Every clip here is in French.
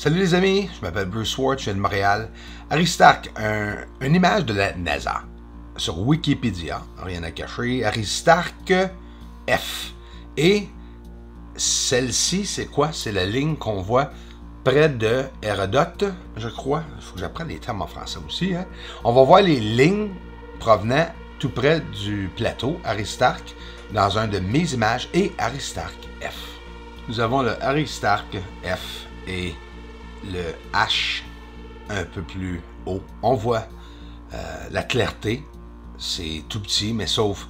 Salut les amis, je m'appelle Bruce Ward, je viens de Montréal. Aristarque, une image de la NASA. Sur Wikipédia, rien à cacher, Aristarque F. Et celle-ci, c'est quoi? C'est la ligne qu'on voit près de Hérodote, je crois. Il faut que j'apprenne les termes en français aussi. Hein? On va voir les lignes provenant tout près du plateau Aristarque dans un de mes images et Aristarque F. Nous avons le Aristarque F et le H un peu plus haut. On voit la clarté. C'est tout petit, mais sauf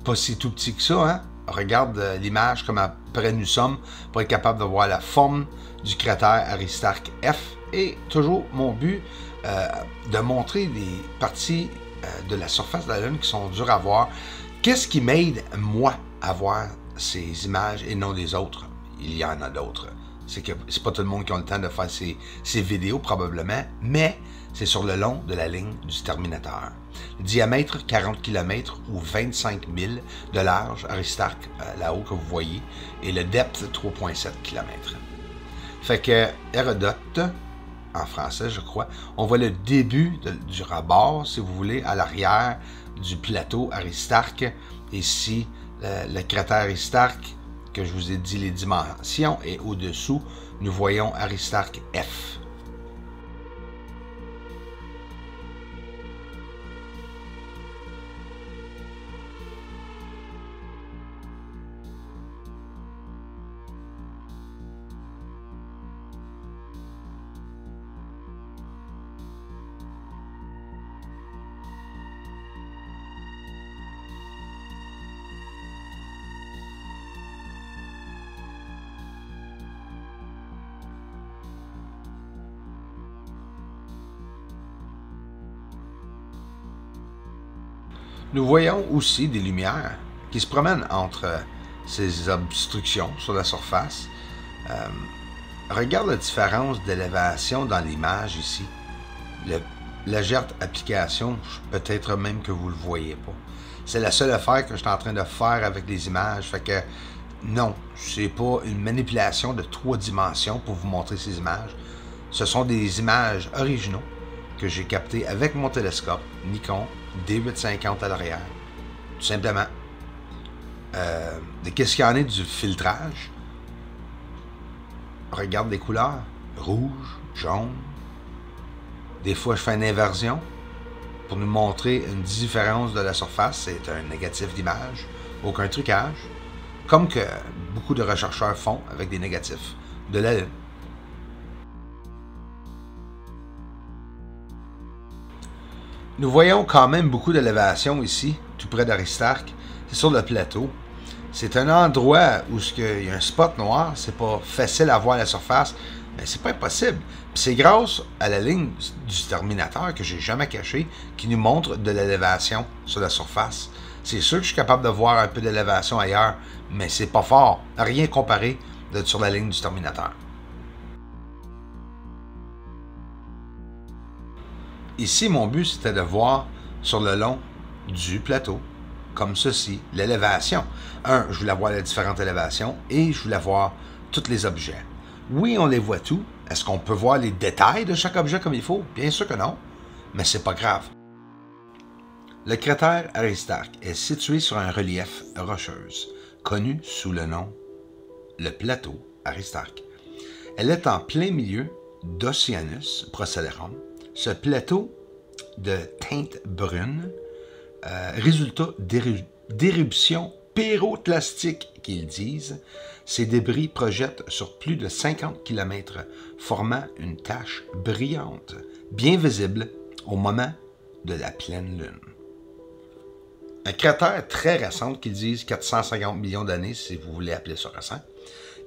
pas si tout petit que ça. Hein? Regarde l'image comme après nous sommes pour être capable de voir la forme du cratère Aristarque F. Et toujours mon but de montrer des parties de la surface de la Lune qui sont dures à voir. Qu'est-ce qui m'aide, moi, à voir ces images et non les autres? Il y en a d'autres. C'est que c'est pas tout le monde qui a le temps de faire ces vidéos, probablement, mais c'est sur le long de la ligne du Terminateur. Le diamètre, 40 km ou 25 000 de large, Aristarque, là-haut que vous voyez, et le depth, 3,7 km. Fait que Hérodote, en français, je crois, on voit le début du rebord, si vous voulez, à l'arrière du plateau Aristarque. Ici, le cratère Aristarque, que je vous ai dit les dimensions, et au-dessous, nous voyons Aristarque F. Nous voyons aussi des lumières qui se promènent entre ces obstructions sur la surface. Regarde la différence d'élévation dans l'image ici. La légère application, peut-être même que vous ne le voyez pas. C'est la seule affaire que je suis en train de faire avec les images. Fait que non, c'est pas une manipulation de 3 dimensions pour vous montrer ces images. Ce sont des images originaux que j'ai captées avec mon télescope Nikon D850 à l'arrière. Tout simplement. Qu'est-ce qu'il y en a du filtrage? Regarde les couleurs. Rouge, jaune. Des fois, je fais une inversion pour nous montrer une différence de la surface. C'est un négatif d'image. Aucun trucage. Comme que beaucoup de rechercheurs font avec des négatifs de la Lune. Nous voyons quand même beaucoup d'élévation ici, tout près d'Aristarque. C'est sur le plateau. C'est un endroit où il y a un spot noir. C'est pas facile à voir à la surface, mais c'est pas impossible. C'est grâce à la ligne du Terminateur que j'ai jamais cachée qui nous montre de l'élévation sur la surface. C'est sûr que je suis capable de voir un peu d'élévation ailleurs, mais c'est pas fort. Rien comparé sur la ligne du Terminateur. Ici, mon but, c'était de voir sur le long du plateau, comme ceci, l'élévation. Je voulais voir les différentes élévations et je voulais voir tous les objets. Oui, on les voit tous. Est-ce qu'on peut voir les détails de chaque objet comme il faut? Bien sûr que non, mais c'est pas grave. Le cratère Aristarque est situé sur un relief rocheuse, connu sous le nom le plateau Aristarque. Elle est en plein milieu d'Oceanus Procellarum. Ce plateau de teinte brune, résultat d'éruptions pyroclastiques qu'ils disent, ces débris projettent sur plus de 50 km, formant une tache brillante, bien visible au moment de la pleine lune. Un cratère très récent qu'ils disent 450 millions d'années, si vous voulez appeler ça récent.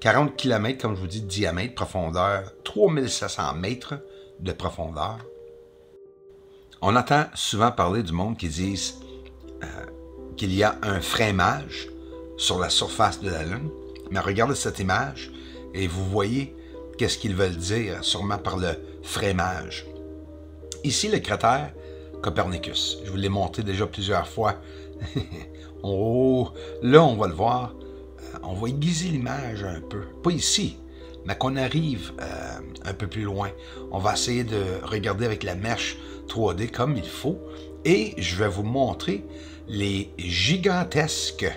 40 km, comme je vous dis, de diamètre, profondeur, 3700 mètres de profondeur. On entend souvent parler du monde qui disent qu'il y a un frémage sur la surface de la Lune. Mais regardez cette image et vous voyez qu'est-ce qu'ils veulent dire, sûrement par le frémage. Ici, le cratère Copernicus. Je vous l'ai montré déjà plusieurs fois. Là, on va le voir. On va aiguiser l'image un peu. Pas ici. mais qu'on arrive un peu plus loin. On va essayer de regarder avec la mèche 3D comme il faut. Et je vais vous montrer les gigantesques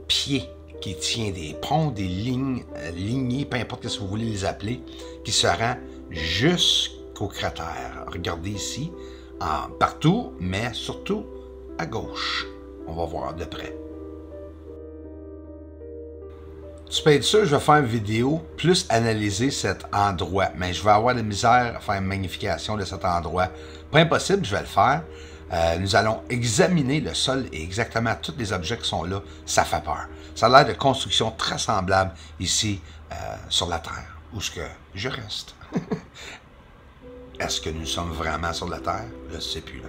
pieds qui tiennent des ponts, des lignes, lignées, peu importe ce que vous voulez les appeler, qui se rend jusqu'au cratère. Regardez ici, partout, mais surtout à gauche. On va voir de près. Tu peux être sûr, je vais faire une vidéo plus analyser cet endroit, mais je vais avoir de la misère à faire une magnification de cet endroit. Pas impossible, je vais le faire. Nous allons examiner le sol et exactement tous les objets qui sont là. Ça fait peur. Ça a l'air de construction très semblable ici sur la Terre, où ce que je reste. Est-ce que nous sommes vraiment sur la Terre? Je ne sais plus là.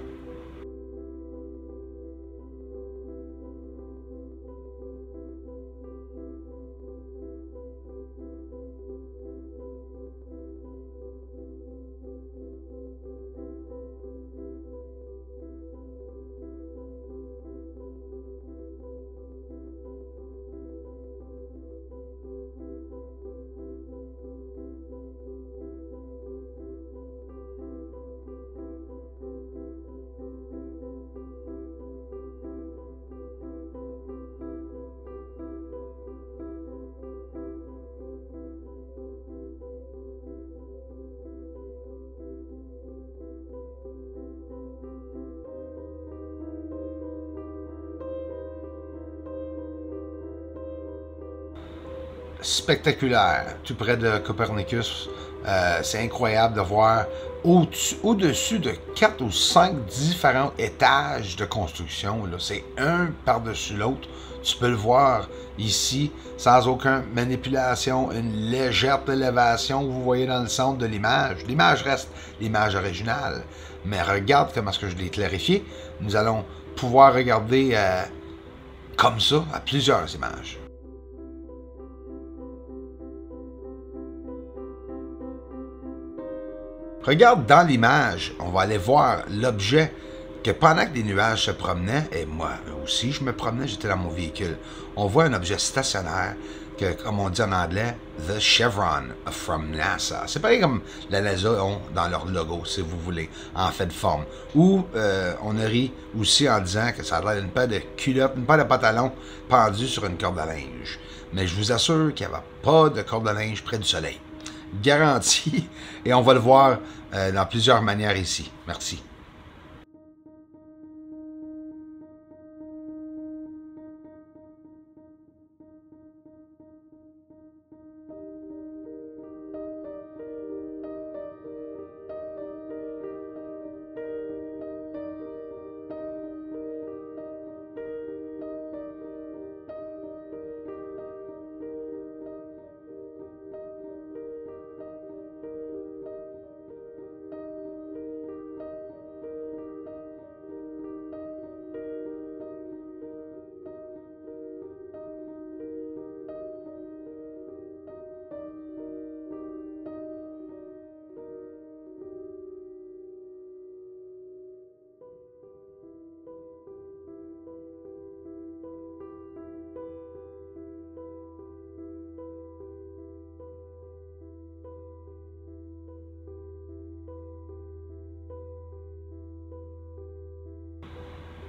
Spectaculaire, tout près de Copernicus. C'est incroyable de voir au-dessus de 4 ou 5 différents étages de construction. C'est un par-dessus l'autre. Tu peux le voir ici, sans aucune manipulation, une légère élévation que vous voyez dans le centre de l'image. L'image reste l'image originale. Mais regarde comment est-ce que je l'ai clarifié. Nous allons pouvoir regarder comme ça à plusieurs images. Regarde dans l'image, on va aller voir l'objet que pendant que des nuages se promenaient, et moi aussi je me promenais, j'étais dans mon véhicule, on voit un objet stationnaire que, comme on dit en anglais, The Chevron from NASA. C'est pareil comme la NASA ont dans leur logo, si vous voulez, en fait de forme. Ou on a ri aussi en disant que ça a l'air d'une paire de culottes, une paire de pantalons pendus sur une corde à linge. Mais je vous assure qu'il n'y avait pas de corde à linge près du soleil. Garanti, et on va le voir dans plusieurs manières ici. Merci.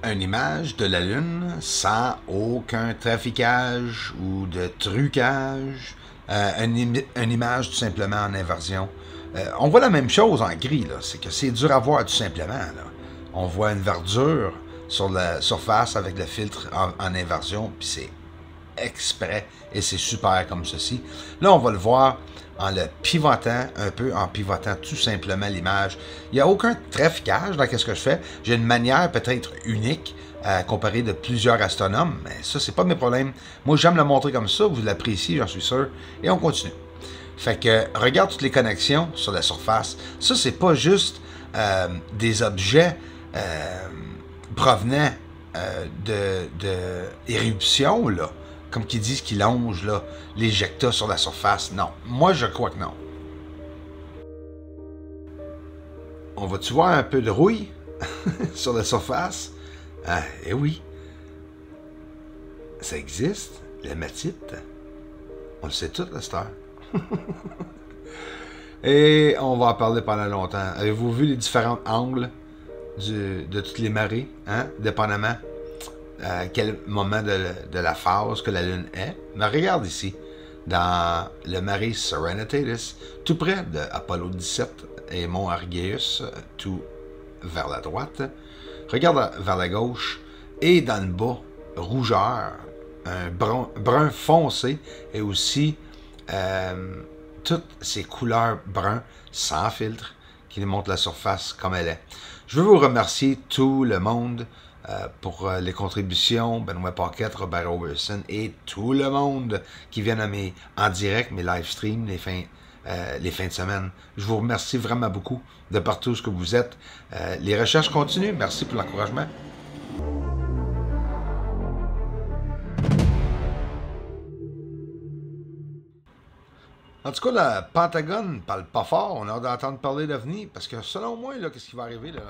Une image de la Lune sans aucun traficage ou de trucage. Une image tout simplement en inversion. On voit la même chose en gris, là. C'est que c'est dur à voir tout simplement. Là. On voit une verdure sur la surface avec le filtre en inversion, puis c'est exprès et c'est super comme ceci. Là, on va le voir en le pivotant un peu, en pivotant tout simplement l'image. Il n'y a aucun traficage dans ce que je fais. J'ai une manière peut-être unique à comparer de plusieurs astronomes, mais ça, c'est pas mes problèmes. Moi, j'aime le montrer comme ça, vous l'appréciez, j'en suis sûr, et on continue. Fait que, regarde toutes les connexions sur la surface. Ça, c'est pas juste des objets provenant de éruptions, là. Comme qu'ils disent qu'ils longent l'éjecta sur la surface. Non, moi je crois que non. On va-tu voir un peu de rouille sur la surface? Ah, eh oui. Ça existe, l'hématite. On le sait tout, la star. Et on va en parler pendant longtemps. Avez-vous vu les différents angles de toutes les marées, hein? Dépendamment à quel moment de la phase que la Lune est. Mais regarde ici, dans le marais Serenitatis, tout près de Apollo 17 et Mont Argéus, tout vers la droite. Regarde vers la gauche et dans le bas, rougeur, un brun foncé et aussi toutes ces couleurs brun sans filtre qui montrent la surface comme elle est. Je veux vous remercier tout le monde pour les contributions, Benoît Paquette, Robert Robertson et tout le monde qui vient en direct, mes live streams, les fins de semaine. Je vous remercie vraiment beaucoup de partout ce que vous êtes. Les recherches continuent. Merci pour l'encouragement. En tout cas, le Pentagone ne parle pas fort. On a hâte d'entendre parler d'avenir parce que selon moi, là, qu'est-ce qui va arriver là?